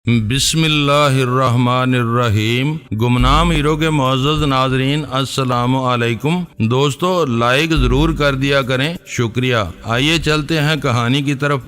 بسم اللہ الرحمن الرحیم۔ گمنام ہیرو کے معزز ناظرین السلام علیکم۔ دوستو لائک ضرور کر دیا کریں، شکریہ۔ آئیے چلتے ہیں کہانی کی طرف۔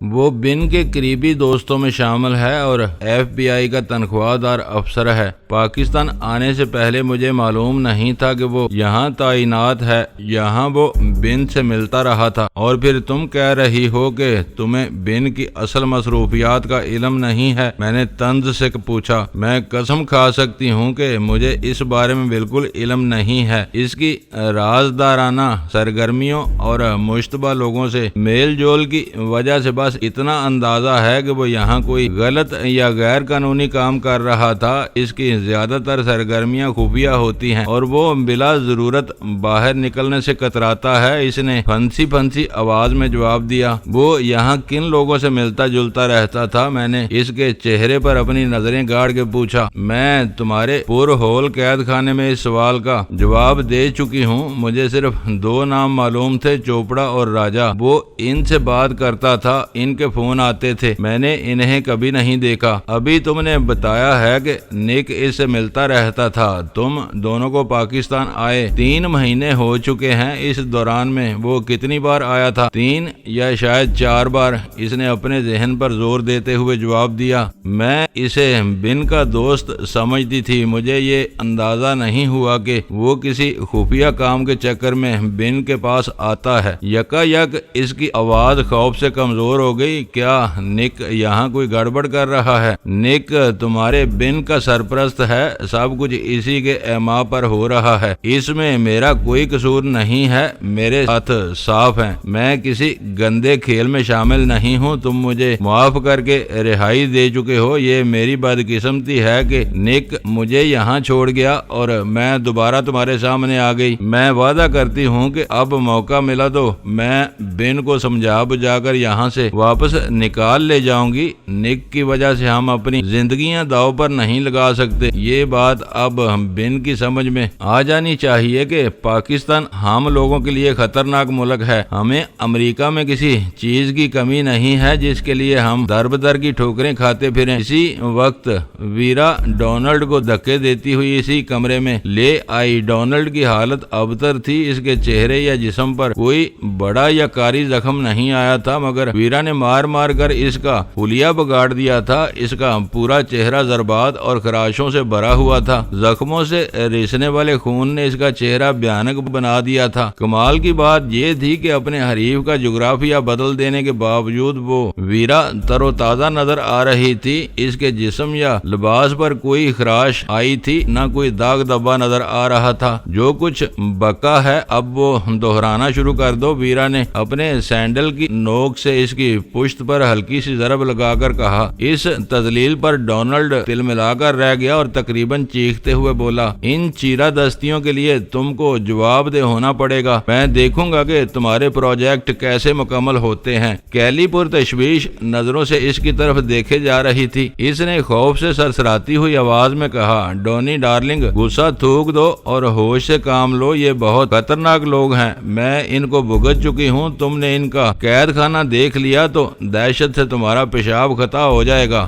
وہ بن کے قریبی دوستوں میں شامل ہے اور ایف بی آئی کا تنخواہ دار افسر ہے۔ پاکستان آنے سے پہلے مجھے معلوم نہیں تھا کہ وہ یہاں تعینات ہے۔ یہاں وہ بن سے ملتا رہا تھا، اور پھر تم کہہ رہی ہو کہ تمہیں بن کی اصل مصروفیات کا علم نہیں ہے۔ میں نے طنز سے پوچھا۔ میں قسم کھا سکتی ہوں کہ مجھے اس بارے میں بالکل علم نہیں ہے۔ اس کی رازدارانہ سرگرمیوں اور مشتبہ لوگوں سے میل جول کی وجہ سے بس اتنا اندازہ ہے کہ وہ یہاں کوئی غلط یا غیر قانونی کام کر رہا تھا۔ اس کی زیادہ تر سرگرمیاں خفیہ ہوتی ہیں اور وہ بلا ضرورت باہر نکلنے سے کتراتا ہے۔ اس نے پھنسی آواز میں جواب دیا۔ وہ یہاں کن لوگوں سے ملتا جلتا رہتا تھا؟ میں نے اس کے چہرے پر اپنی نظریں گاڑ کے پوچھا۔ میں تمہارے پور ہول قید خانے میں اس سوال کا جواب دے چکی ہوں۔ مجھے صرف دو نام معلوم تھے، چوپڑا اور راجا۔ وہ ان سے بات کرتا تھا، ان کے فون آتے تھے، میں نے انہیں کبھی نہیں دیکھا۔ ابھی تم نے بتایا ہے کہ نک اس سے ملتا رہتا تھا۔ تم دونوں کو پاکستان آئے 3 مہینے ہو چکے ہیں۔ اس دوران میں وہ کتنی بار آیا تھا؟ 3 یا شاید 4 بار، اس نے اپنے ذہن پر زور دیتے ہوئے جواب دیا۔ میں اسے بن کا دوست سمجھتی تھی۔ مجھے یہ اندازہ نہیں ہوا کہ وہ کسی خفیہ کام کے چکر میں بن کے پاس آتا ہے۔ یکا یک اس کی آواز خوف سے کمزور ہو گئی۔ کیا نک یہاں کوئی گڑبڑ کر رہا ہے؟ نک تمہارے بن کا سرپرست ہے، سب کچھ اسی کے ایما پر ہو رہا ہے۔ اس میں میرا کوئی قصور نہیں ہے، میرے ہاتھ صاف ہیں۔ میں کسی گندے کھیل میں شامل نہیں ہوں۔ تم مجھے معاف کر کے رہائی دے چکے ہو۔ یہ میری بدقسمتی ہے کہ نک مجھے یہاں چھوڑ گیا اور میں دوبارہ تمہارے سامنے آ گئی۔ میں وعدہ کرتی ہوں کہ اب موقع ملا تو میں بن کو سمجھا بجھا کر یہاں سے واپس نکال لے جاؤں گی۔ نک کی وجہ سے ہم اپنی زندگیاں داؤ پر نہیں لگا سکتے۔ یہ بات اب بن کی سمجھ میں آ جانی چاہیے کہ پاکستان ہم لوگوں کے لیے خطرناک ملک ہے۔ ہمیں امریکہ میں کسی چیز کی کمی نہیں ہے جس کے لیے ہم در بدر کی ٹھوکریں کھاتے پھریں۔ اسی وقت ویرا ڈونلڈ کو دھکے دیتی ہوئی اسی کمرے میں لے آئی۔ ڈونلڈ کی حالت ابتر تھی۔ اس کے چہرے یا جسم پر کوئی بڑا یا کاری زخم نہیں آیا تھا، مگر ویرا نے مار کر اس کا حلیہ بگاڑ دیا تھا۔ اس کا پورا چہرہ ضربات اور خراشوں سے بھرا ہوا تھا۔ زخموں سے رسنے والے خون نے اس کا چہرہ بھیانک بنا دیا تھا۔ کمال کی بات یہ تھی کہ اپنے حریف کا جغرافیہ بدل دینے کے باوجود وہ ویرا تر و تازہ نظر آ رہی تھی۔ اس کے جسم یا لباس پر کوئی خراش آئی تھی، نہ کوئی داغ دبا نظر آ رہا تھا۔ جو کچھ بقا ہے اب وہ دہرانا شروع کر دو، ویرا نے اپنے سینڈل کی نوک سے اس کی پشت پر ہلکی سی ضرب لگا کر کہا۔ اس تذلیل پر ڈونلڈ تل ملا کر رہ گیا اور تقریباً چیختے ہوئے بولا، ان چیرہ دستیوں کے لیے تم کو جواب دہ ہونا پڑے گا۔ میں دیکھوں گا کہ تمہارے پروجیکٹ کیسے مکمل ہوتے ہیں۔ کیلی پر تشویش نظروں سے اس کی طرف دیکھے جا رہی تھی۔ اس نے خوف سے سرسراتی ہوئی آواز میں کہا، ڈونی ڈارلنگ، غصہ تھوک دو اور ہوش سے کام لو۔ یہ بہت خطرناک لوگ ہیں، میں ان کو بھگت چکی ہوں۔ تم نے ان کا قید خانہ دیکھ لیا تو دہشت سے تمہارا پیشاب خطا ہو جائے گا۔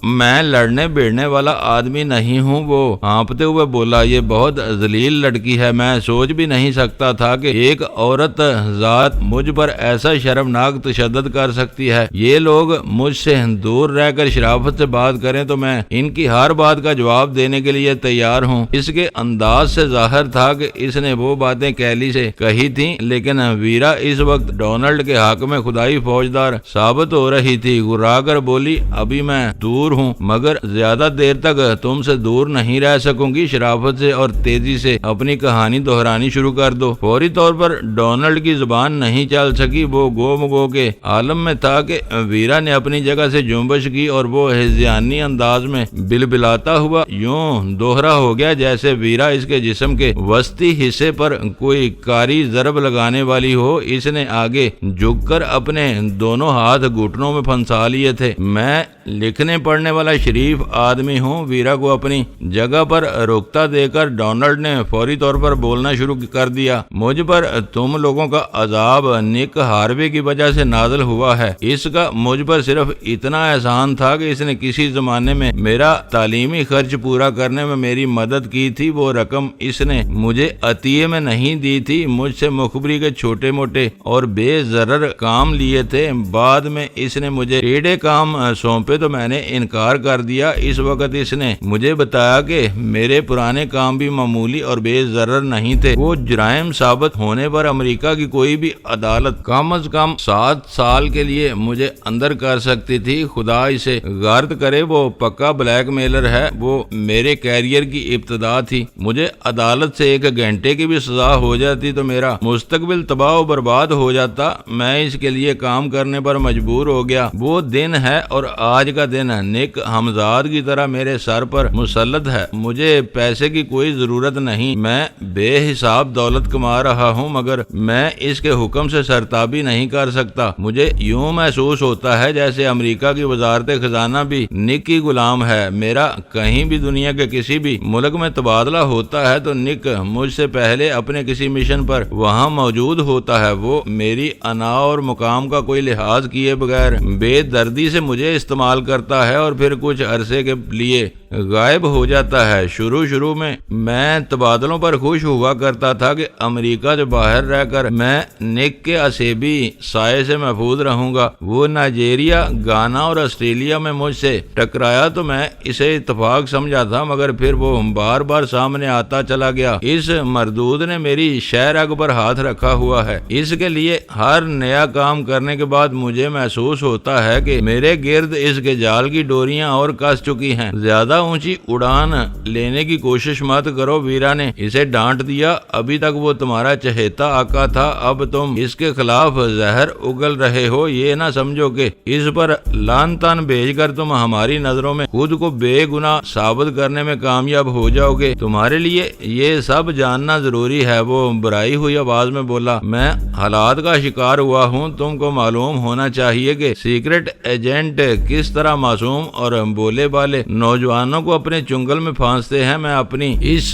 میں لڑنے بیڑنے والا آدمی نہیں ہوں، وہ ہانپتے ہوئے بولا۔ یہ بہت ذلیل لڑکی ہے۔ میں سوچ بھی نہیں سکتا تھا کہ ایک عورت ذات مجھ پر ایسا شرمناک تشدد کر سکتی ہے۔ یہ لوگ مجھ سے دور رہ کر شرافت سے بات کریں تو میں ان کی ہر بات کا جواب دینے کے لیے تیار ہوں۔ اس کے انداز سے ظاہر تھا کہ اس نے وہ باتیں کیلی سے کہی تھیں، لیکن ویرا اس وقت ڈونلڈ کے حق میں خدائی فوجدار ثابت ہو رہی تھی۔ گرا کر بولی، ابھی میں دور ہوں مگر زیادہ دیر تک تم سے دور نہیں رہ سکوں گی۔ شرافت سے اور تیزی سے اپنی کہانی دہرانی شروع کر دو۔ فوری طور پر ڈونلڈ کی زبان نہیں چل سکی۔ وہ گو مگو کے عالم میں تھا کہ ویرا نے اپنی جگہ سے جنبش کی اور وہ ہذیانی انداز میں بلبلاتا ہوا یوں دوہرا ہو گیا جیسے ویرا اس کے جسم کے وسطی حصے پر کوئی کاری ضرب لگانے والی ہو۔ اس نے آگے جھک کر اپنے دونوں ہاتھ گھٹنوں میں پھنسا لیے تھے۔ میں لکھنے پڑھنے والا شریف آدمی ہوں۔ ویرا کو اپنی جگہ پر رکتا دے کر ڈونلڈ نے فوری طور پر بولنا شروع کر دیا۔ مجھ پر تم لوگوں کا عذاب نک ہاروے کی وجہ سے نازل ہوا ہے۔ اس کا مجھ پر صرف اتنا احسان تھا کہ اس نے کسی زمانے میں میرا تعلیمی خرچ پورا کرنے میں میری مدد کی تھی۔ وہ رقم اس نے مجھے عطیے میں نہیں دی تھی، مجھ سے مخبری کے چھوٹے موٹے اور بے ضرر کام لیے تھے۔ بعد میں اس نے مجھے ٹیڑھے کام سونپے تو میں نے انکار کر دیا۔ اس وقت اس نے مجھے بتایا کہ میرے پرانے کام بھی معمولی اور بے ضرر نہیں تھے۔ وہ جرائم ثابت ہونے پر امریکہ کی کوئی بھی عدالت کم از کم 7 سال کے لیے مجھے اندر کر سکتی تھی۔ خدا اسے غارت کرے، وہ پکا بلیک میلر ہے۔ وہ میرے کیریئر کی ابتدا تھی۔ مجھے عدالت سے 1 گھنٹے کی بھی سزا ہو جاتی تو میرا مستقبل تباہ و برباد ہو جاتا۔ میں اس کے لیے کام کرنے پر مجبور ہو گیا۔ وہ دن ہے اور آج کا دن نک حمزاد کی طرح میرے سر پر مسلط ہے۔ مجھے پیسے کی کوئی ضرورت نہیں، میں بے حساب دولت کما رہا ہوں، مگر میں اس کے حکم سے سرتابی نہیں کر سکتا۔ مجھے یوں محسوس ہوتا ہے جیسے امریکہ کی وزارت خزانہ بھی نک کی غلام ہے۔ میرا کہیں بھی دنیا کے کسی بھی ملک میں تبادلہ ہوتا ہے تو نک مجھ سے پہلے اپنے کسی مشن پر وہاں موجود ہوتا ہے۔ وہ میری انا اور مقام کا کوئی لحاظ کیے بغیر بے دردی سے مجھے استعمال کرتا ہے اور پھر کچھ عرصے کے لیے غائب ہو جاتا ہے۔ شروع میں تبادلوں پر خوش ہوا کرتا تھا کہ امریکہ سے باہر رہ کر میں نک کے اسیبی سائے سے محفوظ رہوں گا۔ وہ نائجیریا، گانا اور آسٹریلیا میں مجھ سے ٹکرایا تو میں اسے اتفاق سمجھا تھا، مگر پھر وہ بار بار سامنے آتا چلا گیا۔ اس مردود نے میری شہ رگ پر ہاتھ رکھا ہوا ہے۔ اس کے لیے ہر نیا کام کرنے کے بعد مجھے محسوس ہوتا ہے کہ میرے گرد اس کے جال کی ڈوریاں اور کس چکی ہیں۔ زیادہ اونچی اڑان لینے کی کوشش مت کرو، ویرا نے اسے ڈانٹ دیا۔ ابھی تک وہ تمہارا چہیتا آقا تھا، اب تم اس کے خلاف زہر اگل رہے ہو۔ یہ نہ سمجھو کہ اس پر لان تان بھیج کر تم ہماری نظروں میں خود کو بے گناہ ثابت کرنے میں کامیاب ہو جاؤ گے۔ تمہارے لیے یہ سب جاننا ضروری ہے۔ وہ برائی ہوئی آواز میں بولا، میں حالات کا شکار ہوا ہوں۔ تم کو معلوم ہونا چاہیے کہ سیکرٹ ایجنٹ کس طرح معصوم اور بولے بالے نوجوانوں کو اپنے چنگل میں پھانستے ہیں۔ میں اپنی اس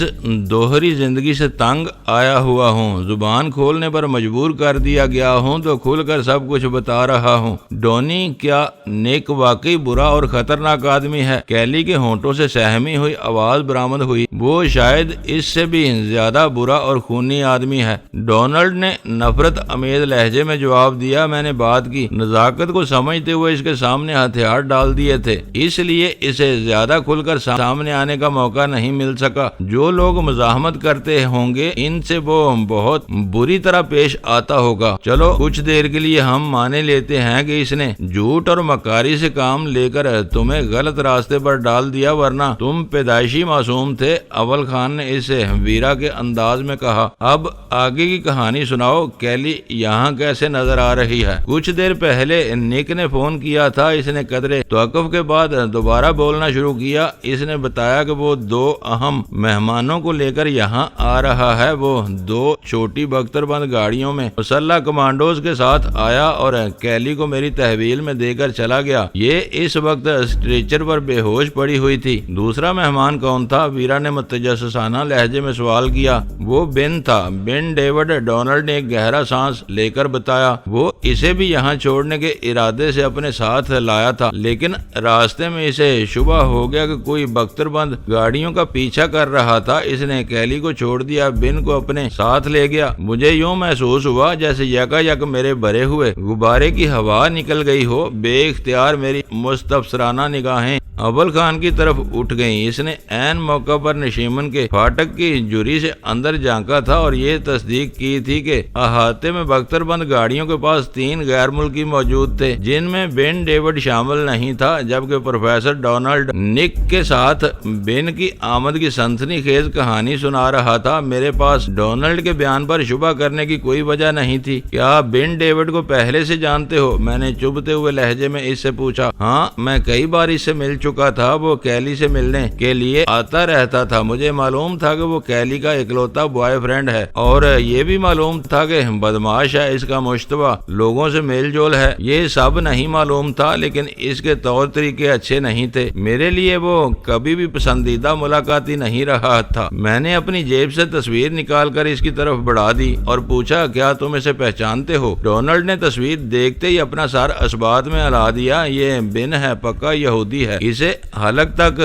دوہری زندگی سے تنگ آیا ہوا ہوں۔ زبان کھولنے پر مجبور کر دیا گیا ہوں تو کھل کر سب کچھ بتا رہا ہوں۔ ڈونی، کیا نیک واقعی برا اور خطرناک آدمی ہے؟ کیلی کے ہونٹوں سے سہمی ہوئی آواز برآمد ہوئی، وہ شاید اس سے بھی زیادہ برا اور خونی آدمی ہے۔ ڈونلڈ نے نفرت امیز لہجے میں جواب دیا، میں نے بات کی نزاکت کو سمجھتے ہوئے اس کے سامنے ہتھیار ڈال دیے تھے، اس لیے اسے زیادہ کھل کر سامنے آنے کا موقع نہیں مل سکا۔ جو لوگ مزاحمت کرتے ہوں گے ان سے وہ بہت بری طرح پیش آتا ہوگا۔ چلو کچھ دیر کے لیے ہم مانے لیتے ہیں کہ اس نے جھوٹ اور مکاری سے کام لے کر تمہیں غلط راستے پر ڈال دیا، ورنہ تم پیدائشی معصوم تھے۔ اول خان نے اسے ویرا کے انداز میں کہا، اب آگے کی کہانی سناؤ۔ کیلی یہاں کیسے نظر آ رہی ہے؟ کچھ دیر پہلے نک نے فون کیا تھا۔ اس نے قدرے توقف کے بعد دوبارہ بولنا شروع کیا۔ اس نے بتایا کہ وہ 2 اہم مہمانوں کو لے کر یہاں آ رہا ہے۔ وہ 2 چھوٹی بختر بند گاڑیوں میں مسلح کمانڈوز کے ساتھ آیا اور کیلی کو میری تحویل میں دے کر چلا گیا۔ یہ اس وقت اسٹریچر پر بے ہوش پڑی ہوئی تھی۔ دوسرا مہمان کون تھا؟ ویرا نے متجسسانہ لہجے میں سوال کیا۔ وہ بن تھا، بن ڈیوڈ۔ ڈونلڈ نے ایک گہرا سانس لے کر بتایا، وہ اسے بھی یہاں چھوڑنے کے ارادے سے اپنے ساتھ لایا تھا، لیکن راستے میں اسے شبہ ہو گیا کہ کوئی بختر بند گاڑیوں کا پیچھا کر رہا تھا۔ اس نے کیلی کو چھوڑ دیا، بن کو اپنے ساتھ لے گیا۔ مجھے یوں محسوس ہوا جیسے یک میرے بھرے ہوئے غبارے کی ہوا نکل گئی ہو۔ بے اختیار میری مستفسرانہ نگاہیں اول خان کی طرف اٹھ گئیں۔ اس نے عین موقع پر نشیمن کے فاٹک کی جوری سے اندر جھانکا تھا اور یہ تصدیق کی تھی کہ احاطے میں بختر بند گاڑیوں کے پاس 3 غیر ملکی موجود تھے، جن میں بن ڈیوڈ شامل نہیں تھا، جبکہ پروفیسر ڈونلڈ نک کے ساتھ بن کی آمد کی سنسنی خیز کہانی سنا رہا تھا۔ میرے پاس ڈونلڈ کے بیان پر شبہ کرنے کی کوئی وجہ نہیں تھی۔ کیا بن ڈیوڈ کو پہلے سے جانتے ہو؟ میں نے چبھتے ہوئے لہجے میں اس سے پوچھا۔ ہاں، میں کئی بار اس سے مل چکا چکا تھا وہ کیلی سے ملنے کے لیے آتا رہتا تھا۔ مجھے معلوم تھا کہ وہ کیلی کا اکلوتا بوائے فرینڈ ہے، اور یہ بھی معلوم تھا کہ بدماش ہے، اس کا مشتبہ لوگوں سے میل جول ہے۔ یہ سب نہیں معلوم تھا، لیکن اس کے طور طریقے اچھے نہیں تھے۔ میرے لیے وہ کبھی بھی پسندیدہ ملاقاتی نہیں رہا تھا۔ میں نے اپنی جیب سے تصویر نکال کر اس کی طرف بڑھا دی اور پوچھا، کیا تم اسے پہچانتے ہو؟ ڈونلڈ نے تصویر دیکھتے ہی اپنا سر اسبات میں ہلا دیا۔ یہ بن ہے، پکا یہودی ہے۔ اسے حلق تک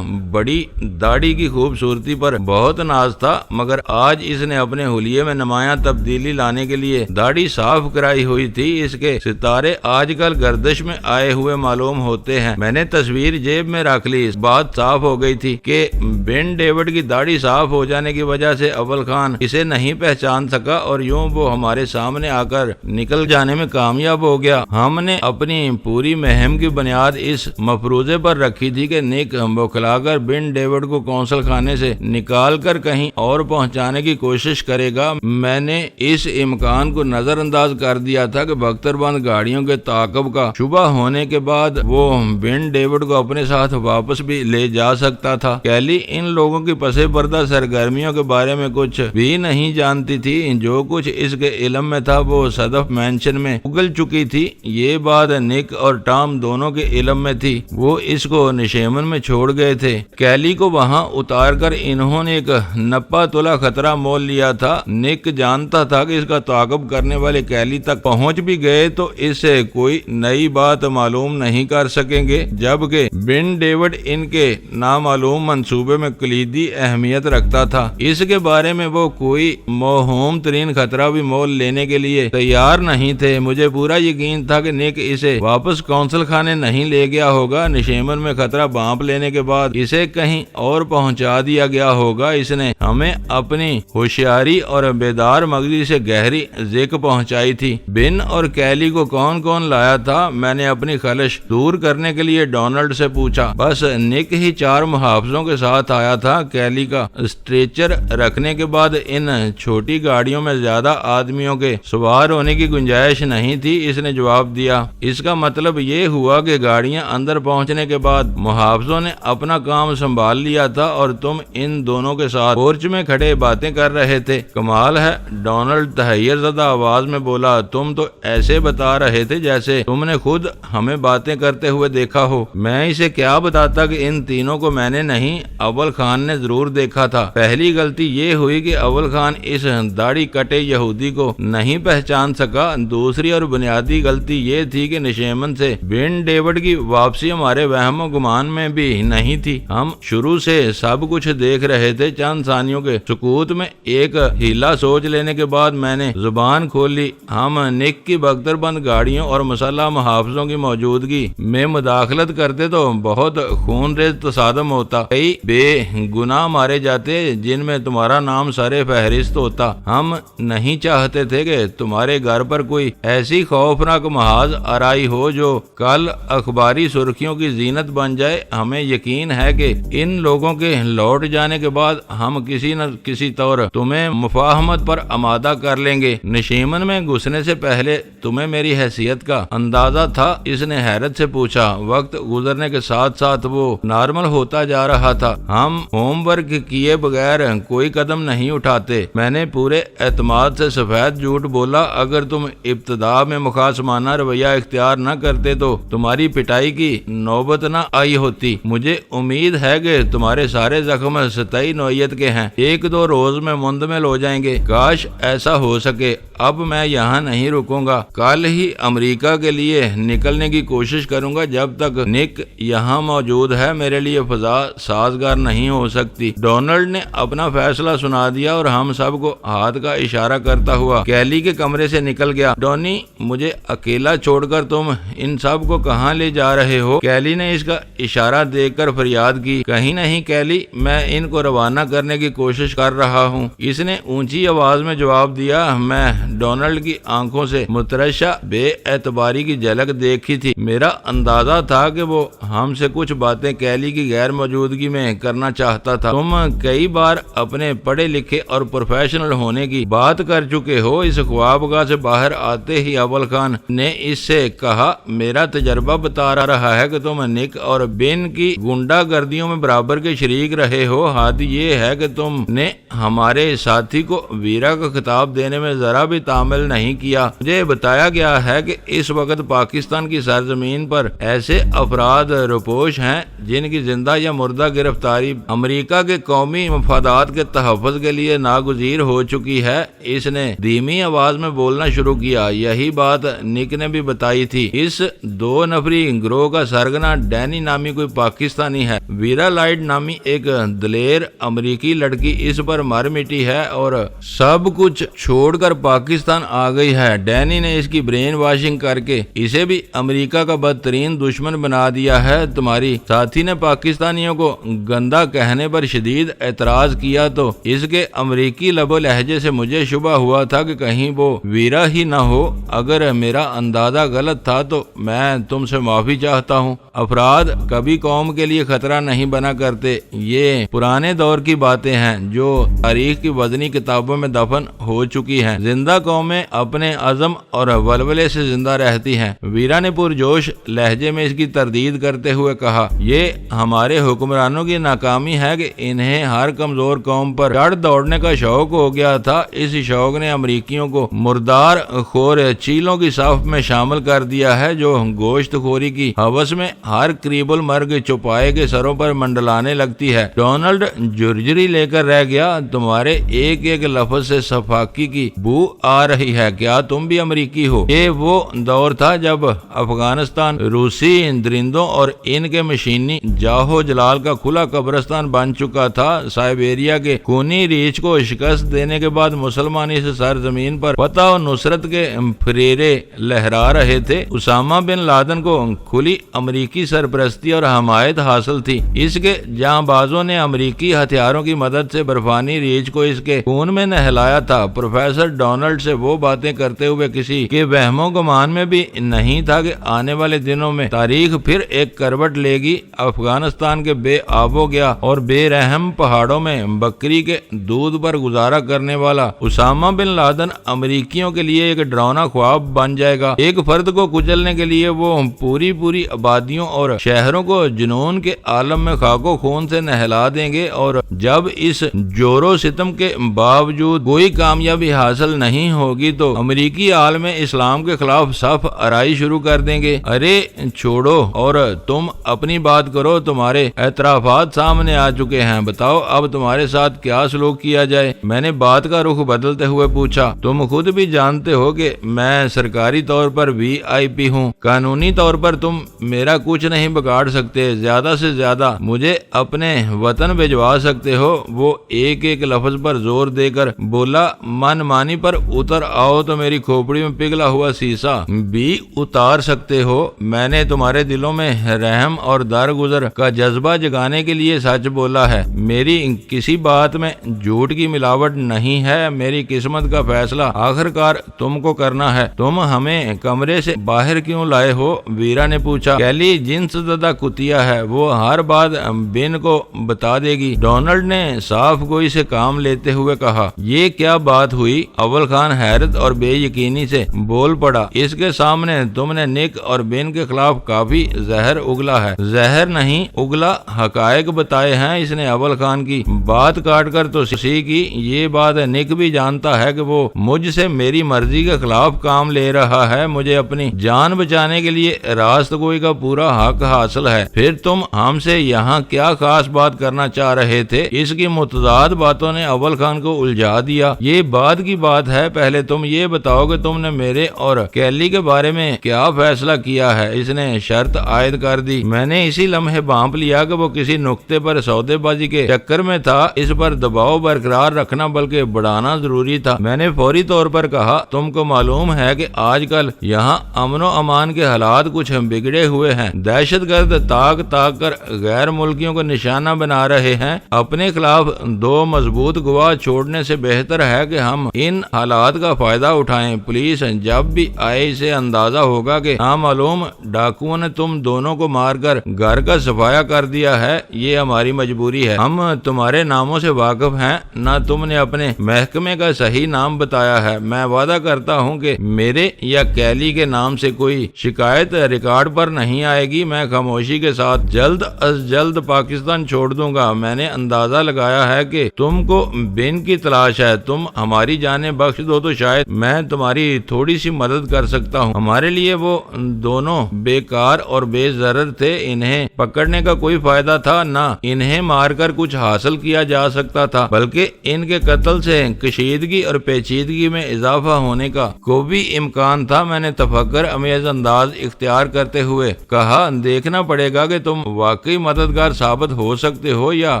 بڑی داڑھی کی خوبصورتی پر بہت ناز تھا، مگر آج اس نے اپنے حلیے میں نمایاں تبدیلی لانے کے لیے داڑھی صاف کرائی ہوئی تھی۔ اس کے ستارے آج کل گردش میں آئے ہوئے معلوم ہوتے ہیں۔ میں نے تصویر جیب میں رکھ لی۔ اس بات صاف ہو گئی تھی کہ بن ڈیوڈ کی داڑھی صاف ہو جانے کی وجہ سے اول خان اسے نہیں پہچان سکا، اور یوں وہ ہمارے سامنے آ کر نکل جانے میں کامیاب ہو گیا۔ ہم نے اپنی پوری مہم کی بنیاد اس مفروضے پر رکھی تھی کہ نک بوکھلا کر بن ڈیوڈ کو قونصل خانے سے نکال کر کہیں اور پہنچانے کی کوشش کرے گا۔ میں نے اس امکان کو نظر انداز کر دیا تھا کہ بختر بند گاڑیوں کے تعاقب کا شبہ ہونے کے بعد وہ بن ڈیوڈ کو اپنے ساتھ واپس بھی لے جا سکتا تھا۔ کیلی ان لوگوں کی پس پردہ سرگرمیوں کے بارے میں کچھ بھی نہیں جانتی تھی۔ جو کچھ اس کے علم میں تھا وہ صدف مینشن میں اگل چکی تھی۔ یہ بات نک اور ٹام دونوں کے علم میں تھی۔ وہ اس کو نشیمن میں چھوڑ گئے تھے۔ کیلی کو وہاں اتار کر انہوں نے ایک نپا تولا خطرہ مول لیا تھا۔ نک جانتا تھا کہ اس کا تعاقب کرنے والے کیلی تک پہنچ بھی گئے تو اس سے کوئی نئی بات معلوم نہیں کر سکیں گے، جبکہ بن ڈیوڈ ان کے نامعلوم منصوبے میں کلیدی اہمیت رکھتا تھا۔ اس کے بارے میں وہ کوئی موہوم ترین خطرہ بھی مول لینے کے لیے تیار نہیں تھے۔ مجھے پورا یقین تھا کہ نک اسے واپس قونصل خانے نہیں لے گیا ہوگا۔ نشیمن میں خطرہ بانپ لینے کے بعد اسے کہیں اور پہنچا دیا گیا ہوگا۔ اس نے ہمیں اپنی ہوشیاری اور بیدار مغزی سے گہری ذک پہنچائی تھی۔ بن اور کیلی کو کون کون لایا تھا؟ میں نے اپنی خلش دور کرنے کے لیے ڈونلڈ سے پوچھا۔ بس نک ہی 4 محافظوں کے ساتھ آیا تھا۔ کیلی کا اسٹریچر رکھنے کے بعد ان چھوٹی گاڑیوں میں زیادہ آدمیوں کے سوار ہونے کی گنجائش نہیں تھی۔ اس نے جواب دیا، اس کا مطلب یہ ہوا کہ گاڑیاں اندر پہنچنے کے بعد محافظوں نے اپنا کام سنبھال لیا تھا اور تم ان دونوں کے ساتھ پورچ میں کھڑے باتیں کر رہے تھے۔ کمال ہے، ڈونلڈ تحیر زدہ آواز میں بولا، تم تو ایسے بتا رہے تھے جیسے تم نے خود ہمیں باتیں کرتے ہوئے دیکھا ہو۔ میں اسے کیا بتاتا کہ ان تینوں کو میں نے نہیں، اول خان نے ضرور دیکھا تھا۔ پہلی غلطی یہ ہوئی کہ اول خان اس داڑھی کٹے یہودی کو نہیں پہچان سکا۔ دوسری اور بنیادی غلطی یہ تھی کہ نشیمن سے بن ڈیوڈ کی واپسی ہمارے وہم و گمان میں بھی نہیں تھی۔ ہم شروع سے سب کچھ دیکھ رہے تھے۔ چند ثانیوں کے سکوت میں ایک ہیلا سوچ لینے کے بعد میں نے زبان کھول لی۔ ہم نک کی بختر بند گاڑیوں اور مسلح محافظوں کی موجودگی میں مداخلت کرتے تو بہت خون ریز تصادم ہوتا، کئی بے گناہ مارے جاتے جن میں تمہارا نام سر فہرست ہوتا۔ ہم نہیں چاہتے تھے کہ تمہارے گھر پر کوئی ایسی خوفناک محاذ آرائی ہو جو کل اخباری سرخیوں کی زینت بن جائے۔ ہمیں یقین ہے کہ ان لوگوں کے لوٹ جانے کے بعد ہم کسی نہ کسی طور تمہیں مفاہمت پر آمادہ کر لیں گے۔ نشیمن میں گھسنے سے پہلے تمہیں میری حیثیت کا اندازہ تھا؟ اس نے حیرت سے پوچھا۔ وقت گزرنے کے ساتھ ساتھ وہ نارمل ہوتا جا رہا تھا۔ ہم ہوم ورک کیے بغیر کوئی قدم نہیں اٹھاتے۔ میں نے پورے اعتماد سے سفید جھوٹ بولا، اگر تم ابتدا میں مخاصمانہ رویہ اختیار نہ کرتے تو تمہاری پٹائی کی نوبت نہ آئی ہوتی۔ مجھے امید ہے کہ تمہارے سارے زخم سطحی نوعیت کے ہیں، 1-2 روز میں مندمل ہو جائیں گے۔ کاش ایسا ہو سکے۔ اب میں یہاں نہیں رکوں گا، کل ہی امریکہ کے لیے نکلنے کی کوشش کروں گا۔ جب تک نک یہاں موجود ہے میرے لیے فضا سازگار نہیں ہو سکتی۔ ڈونلڈ نے اپنا فیصلہ سنا دیا اور ہم سب کو ہاتھ کا اشارہ کرتا ہوا کیلی کے کمرے سے نکل گیا۔ ڈونی، مجھے اکیلا چھوڑ کر تم ان سب کو کہاں لے جا رہے ہو؟ کیلی نے اس کا اشارہ دیکھ کر فریاد کی۔ کہیں نہیں کیلی، میں ان کو روانہ کرنے کی کوشش کر رہا ہوں، اس نے اونچی آواز میں جواب دیا۔ میں ڈونلڈ کی آنکھوں سے مترشح بے اعتباری کی جھلک دیکھی تھی۔ میرا اندازہ تھا کہ وہ ہم سے کچھ باتیں کیلی کی غیر موجودگی میں کرنا چاہتا تھا۔ تم کئی بار اپنے پڑھے لکھے اور پروفیشنل ہونے کی بات کر چکے ہو۔ اس خوابگاہ سے باہر آتے ہی اول خان نے اس سے کہا، میرا تجربہ بتا رہا ہے کہ تم نک اور بن کی گنڈا گردیوں میں برابر کے شریک رہے ہو۔ حد یہ ہے کہ تم نے ہمارے ساتھی کو ویرا کا خطاب دینے میں ذرا بھی تعامل نہیں کیا۔ مجھے بتایا گیا ہے کہ اس وقت پاکستان کی سرزمین پر ایسے افراد روپوش ہیں جن کی زندہ یا مردہ گرفتاری امریکہ کے قومی مفادات کے تحفظ کے لیے ناگزیر ہو چکی ہے۔ اس نے دھیمی آواز میں بولنا شروع کیا۔ یہی بات نک نے بھی بتائی تھی۔ اس 2 نفری گروہ کا سرگنا ڈینی نامی کوئی پاکستانی ہے۔ ویرا لائٹ نامی ایک دلیر امریکی لڑکی اس پر مر مٹی ہے اور سب کچھ چھوڑ کر پاکستان آ گئی ہے۔ ڈینی نے اس کی برین واشنگ کر کے اسے بھی امریکہ کا بدترین دشمن بنا دیا ہے۔ تمہاری ساتھی نے پاکستانیوں کو گندا کہنے پر شدید اعتراض کیا تو اس کے امریکی لب و لہجے سے مجھے شبہ ہوا تھا کہ کہیں وہ ویرا ہی نہ ہو۔ اگر میرا اندازہ غلط تھا تو میں تم سے معافی چاہتا ہوں۔ افراد کبھی قوم کے لیے خطرہ نہیں بنا کرتے۔ یہ پرانے دور کی باتیں ہیں جو تاریخ کی وزنی کتابوں میں دفن ہو چکی ہیں۔ زندہ قومیں اپنے عزم اور ولولے سے زندہ رہتی ہیں۔ ویرا نے پرجوش لہجے میں اس کی تردید کرتے ہوئے کہا، یہ ہمارے حکمرانوں کی ناکامی ہے کہ انہیں ہر کمزور قوم پر چڑھ دوڑنے کا شوق ہو گیا تھا۔ اس شوق نے امریکیوں کو مردار خور چیلوں کی صف میں شامل کر دیا ہے جو گوشت خوری کی ہوس میں ہر قریب المرگ چوپائے کے سروں پر منڈلانے لگتی ہے۔ ڈونلڈ جرجری لے کر رہ گیا۔ تمہارے ایک ایک لفظ سے صفاقی کی بو آ رہی ہے۔ کیا تم بھی امریکی ہو؟ یہ وہ دور تھا جب افغانستان روسی درندوں اور ان کے مشینی جاہو جلال کا کھلا قبرستان بن چکا تھا۔ سائبیریا کے خونی ریچھ کو شکست دینے کے بعد مسلمان اس سرزمین پر فتح و نصرت کے پھریرے لہرا رہے تھے۔ اسامہ بن لادن کو کھلی امریکی سرپرستی اور حمایت حاصل تھی۔ اس کے جاں بازوں نے امریکی ہتھیاروں کی مدد سے برفانی ریچھ کو اس کے خون میں نہلایا تھا۔ پروفیسر ڈونلڈ سے وہ باتیں کرتے ہوئے کسی کے وہم و گمان میں بھی نہیں تھا کہ آنے والے دنوں میں تاریخ پھر ایک کروٹ لے گی۔ افغانستان کے بے آب و گیا اور بے رحم پہاڑوں میں بکری کے دودھ پر گزارا کرنے والا اسامہ بن لادن امریکیوں کے لیے ایک ڈراؤنا خواب بن جائے گا۔ ایک فرد کو کچلنے کے لیے وہ پوری آبادیوں اور شہروں کو جنون کے عالم میں خاک و خون سے نہلا دیں گے، اور جب اس جور و ستم کے باوجود کوئی کامیابی حاصل نہیں ہوگی تو امریکی عالم اسلام کے خلاف صف آرائی شروع کر دیں گے۔ ارے چھوڑو اور تم اپنی بات کرو۔ تمہارے اعترافات سامنے آ چکے ہیں۔ بتاؤ اب تمہارے ساتھ کیا سلوک کیا جائے؟ میں نے بات کا رخ بدلتے ہوئے پوچھا۔ تم خود بھی جانتے ہو کہ میں سرکاری طور پر VIP ہوں۔ قانونی طور پر تم میرا کچھ نہیں بگاڑ سکتے۔ زیادہ سے زیادہ مجھے اپنے وطن بھجوا سکتے ہو۔ وہ ایک ایک لفظ پر زور دے کر بولا۔ من مانی پر اتر آؤ تو میری کھوپڑی میں پگھلا ہوا سیسا بھی اتار سکتے ہو۔ میں نے تمہارے دلوں میں رحم اور درگزر کا جذبہ جگانے کے لیے سچ بولا ہے۔ میری کسی بات میں جھوٹ کی ملاوٹ نہیں ہے۔ میری قسمت کا فیصلہ آخر کار تم کو کرنا ہے۔ تم ہمیں کمرے سے باہر کیوں لائے ہو؟ ویرا نے پوچھا۔ کیلی جنس زدہ کتیا ہے، وہ ہر بات بن کو بتا دے گی۔ ڈونلڈ نے صاف گوئی سے کام لیتے ہوئے کہا۔ یہ کیا بات ہوئی؟ اول خان حیرت اور بے یقینی سے بول پڑا۔ اس کے سامنے تم نے نک اور بن کے خلاف کافی زہر اگلا ہے۔ زہر نہیں اگلا، حقائق بتائے ہیں۔ اس نے اول خان کی بات کاٹ کر تو سی کی۔ یہ بات نک بھی جانتا ہے کہ وہ مجھ سے میری مرضی کے خلاف کام لے رہا ہے۔ مجھے اپنی جان بچانے کے لیے راست گوئی کا پورا حق حاصل ہے۔ پھر تم ہم سے یہاں کیا خاص بات کرنا چاہ رہے تھے؟ اس کی متضاد باتوں نے اول خان کو الجھا دیا۔ یہ بات کی بات ہے، پہلے تم یہ بتاؤ کہ تم نے میرے اور کیلی کے بارے میں کیا فیصلہ کیا ہے؟ اس نے شرط عائد کر دی۔ میں نے اسی لمحے بھانپ لیا کہ وہ کسی نقطے پر سودے بازی کے چکر میں تھا۔ اس پر دباؤ برقرار رکھنا بلکہ بڑھانا ضروری تھا۔ میں نے فوری طور پر کہا، تم کو معلوم ہے کہ آج کل یہاں امن و امان کے حالات کچھ بگڑے ہوئے ہیں۔ دہشت گرد تاک کر غیر ملکیوں کو نشانہ بنا رہے ہیں۔ اپنے خلاف 2 مضبوط گواہ چھوڑنے سے بہتر ہے کہ ہم ان حالات کا فائدہ اٹھائیں۔ پولیس جب بھی آئے اسے اندازہ ہوگا کہ نامعلوم ڈاکوؤں نے تم دونوں کو مار کر گھر کا صفایا کر دیا ہے۔ یہ ہماری مجبوری ہے۔ ہم تمہارے ناموں سے واقف ہیں، نہ تم نے اپنے محکمے کا صحیح نام بتایا ہے۔ میں وعدہ کرتا ہوں کہ میرے یا کیلی کے نام سے کوئی شکایت ریکارڈ پر نہیں آئے گی۔ میں خاموشی کے ساتھ جلد از جلد پاکستان چھوڑ دوں گا۔ میں نے اندازہ لگایا ہے کہ تم کو بن کی تلاش ہے، تم ہماری جانیں بخش دو تو شاید میں تمہاری تھوڑی سی مدد کر سکتا ہوں۔ ہمارے لیے وہ دونوں بیکار اور بے ضرر تھے، انہیں پکڑنے کا کوئی فائدہ تھا نہ انہیں مار کر کچھ حاصل کیا جا سکتا تھا، بلکہ ان کے قتل سے کشیدگی اور پیچیدگی میں اضافہ ہونے کا کوئی امکان تھا۔ میں نے تفکر امیز انداز اختیار کرتے ہوئے کہا، دیکھنا پڑے گا کہ تم واقعی مددگار ثابت ہو سکتے ہو یا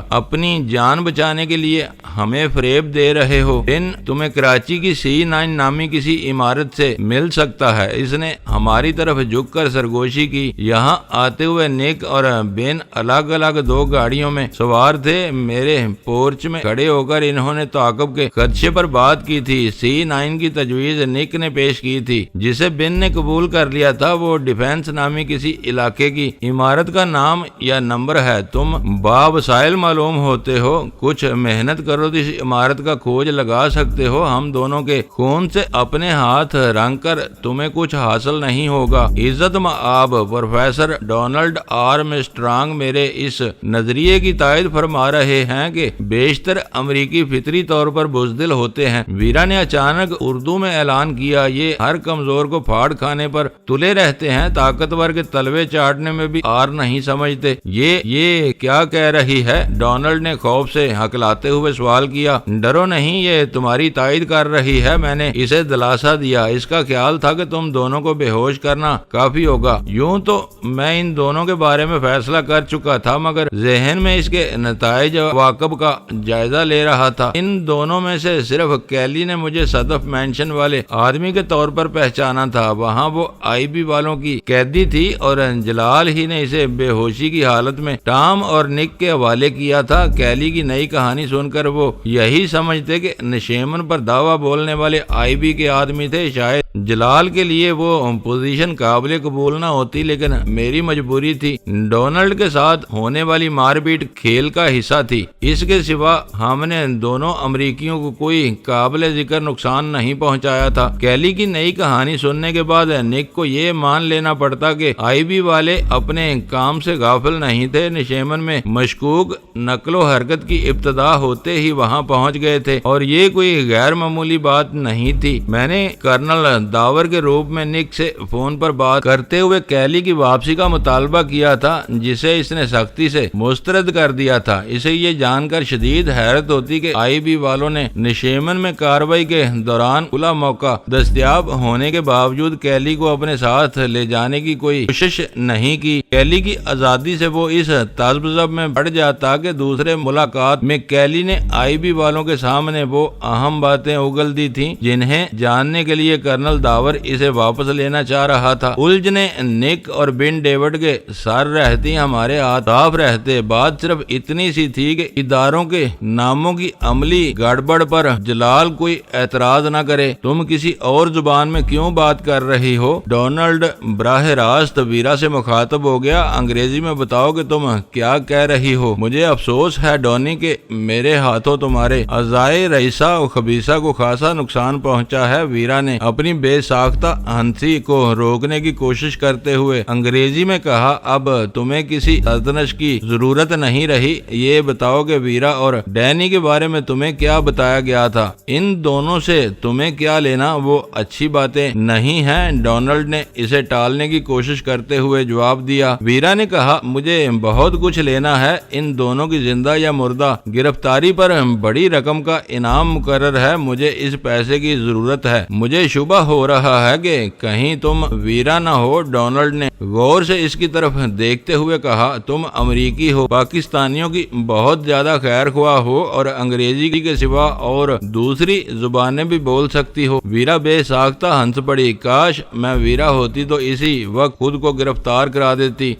اپنی جان بچانے کے لیے ہمیں فریب دے رہے ہو۔ بن تمہیں کراچی کی C9 نامی کسی عمارت سے مل سکتا ہے۔ اس نے ہماری طرف جھک کر سرگوشی کی۔ یہاں آتے ہوئے نک اور بن الگ الگ دو گاڑیوں میں سوار تھے۔ میرے پورچ میں کھڑے ہو کر انہوں نے تعاقب کے خدشے پر بات کی تھی۔ C9 کی تجویز نک نے پیش کی تھی، جسے بن نے قبول کر لیا تھا۔ وہ ڈیفنس نامی کسی علاقے کی عمارت کا نام یا نمبر ہے۔ تم باوسائل معلوم ہوتے ہو، کچھ محنت کرو تو اس عمارت کا کھوج لگا سکتے ہو۔ ہم دونوں کے خون سے اپنے ہاتھ رنگ کر تمہیں کچھ حاصل نہیں ہوگا۔ عزت مآب پروفیسر ڈونلڈ آرمسٹرانگ میرے اس نظریے کی تائید فرما رہے ہیں کہ بیشتر امریکی فطری طور پر بزدل ہوتے ہیں۔ ویرا نے اچانک اردو میں اعلان کیا، یہ ہر کمزور کو پھاڑ کھانے پر تلے رہتے ہیں، طاقتور کے تلوے چاٹنے میں بھی آر نہیں سمجھتے۔ یہ کیا کہہ رہی ہے؟ ڈونلڈ نے خوف سے ہکلاتے ہوئے سوال کیا۔ ڈرو نہیں، یہ تمہاری تائید کر رہی ہے۔ میں نے اسے دلاسا دیا۔ اس کا خیال تھا کہ تم دونوں کو بے ہوش کرنا کافی ہوگا۔ یوں تو میں ان دونوں کے بارے میں فیصلہ کر چکا تھا، مگر ذہن میں اس کے نتائج عواقب کا جائزہ لے رہا تھا۔ ان دونوں میں سے صرف کیلی نے مجھے صدف مینشن والے آدمی کے طور پر پہچانا تھا۔ وہاں وہ IB والوں کی قیدی تھی اور جلال ہی نے اسے بے ہوشی کی حالت میں ٹام اور نک کے حوالے کیا تھا۔ کیلی کی نئی کہانی سن کر وہ یہی سمجھتے کہ نشیمن پر دعویٰ بولنے والے IB کے آدمی تھے۔ شاید جلال کے لیے وہ پوزیشن قابل قبول نہ ہوتی، لیکن میری مجبوری تھی۔ ڈونلڈ کے ساتھ ہونے والی مار پیٹ کھیل کا حصہ تھی۔ اس کے سوا ہم نے دونوں امریکیوں کو کوئی قابل ذکر نقصان نہیں پہنچایا تھا۔ کیلی کی نئی کہانی سننے کے بعد نک کو یہ مان لینا پڑتا کہ IB والے اپنے کام سے غافل نہیں تھے۔ نشیمن میں مشکوک نقل و حرکت کی ابتدا ہوتے ہی وہاں پہنچ گئے تھے اور یہ کوئی غیر معمولی بات نہیں تھی۔ میں نے کرنل داور کے روپ میں نک سے فون پر بات کرتے ہوئے کیلی کی واپسی کا مطالبہ کیا تھا، جسے اس نے سختی سے مسترد کر دیا تھا۔ اسے یہ جان کر شدید حیرت ہوتی کہ IB والوں نے نشیمن میں کارروائی کے دوران کھلا موقع دستیاب ہونے کے باوجود کیلی کو اپنے ساتھ لے جانے کی کوئی کوشش نہیں کی۔ کیلی کی آزادی سے وہ اس تذبذب میں بڑھ جاتا کہ دوسرے ملاقات میں کیلی نے IB والوں کے سامنے وہ اہم باتیں اگل دی تھیں جنہیں جاننے کے لیے کرنل داور اسے واپس لینا چاہ رہا تھا۔ الجھنے نک اور بن ڈیوڈ کے سر رہتی ہمارے ہاتھ صاف رہتے۔ بات صرف اتنی سی تھی کہ اداروں کے ناموں کی عملی گڑبڑ پر جلال کوئی اعتراض نہ کرے۔ تم کسی اور زبان میں کیوں بات کر رہی ہو؟ ڈونلڈ براہ راست ویرا سے مخاطب ہو گیا۔ انگریزی میں بتاؤ کہ تم کیا کہہ رہی ہو۔ مجھے افسوس ہے ڈونی کہ میرے ہاتھوں تمہارے اعضائے رئیسہ و خبیثہ کو خاصا نقصان پہنچا ہے۔ ویرا نے اپنی بے ساختہ ہنسی کو روکنے کی کوشش کرتے ہوئے انگریزی میں کہا، اب تمہیں کسی سرزنش کی ضرورت نہیں رہی۔ یہ بتاؤ کہ ویرا اور ڈینی کے بارے میں تمہیں کیا بتایا گیا تھا؟ ان دونوں سے تمہیں کیا لینا؟ وہ اچھی باتیں نہیں ہیں۔ ڈونلڈ نے اسے ٹالنے کی کوشش کرتے ہوئے جواب دیا۔ ویرا نے کہا، مجھے بہت کچھ لینا ہے۔ ان دونوں کی زندہ یا مردہ گرفتاری پر بڑی رقم کا انعام مقرر ہے۔ مجھے اس پیسے کی ضرورت ہے۔ مجھے شبہ ہو رہا ہے کہ کہیں تم ویرا نہ ہو۔ ڈونلڈ نے غور سے اس کی طرف دیکھتے ہوئے کہا، تم امریکی ہو، پاکستانیوں کی بہت زیادہ خیر خواہ ہو اور انگریزی کے سوا اور دوسری زبانیں بھی بول سکتی ہو۔ ویرا بے ساختہ ہنس پڑی۔ کاش میں ویرا ہوتی تو اسی وقت خود کو گرفتار کرا دیتی۔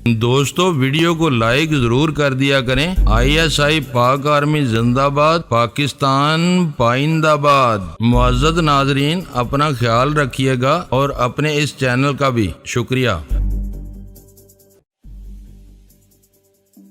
دوستو ویڈیو کو لائک ضرور کر دیا کریں۔ ISI پاک آرمی زندہ باد، پاکستان پائندہ باد۔ معزز ناظرین، اپنا خیال رکھیے گا اور اپنے اس چینل کا بھی شکریہ۔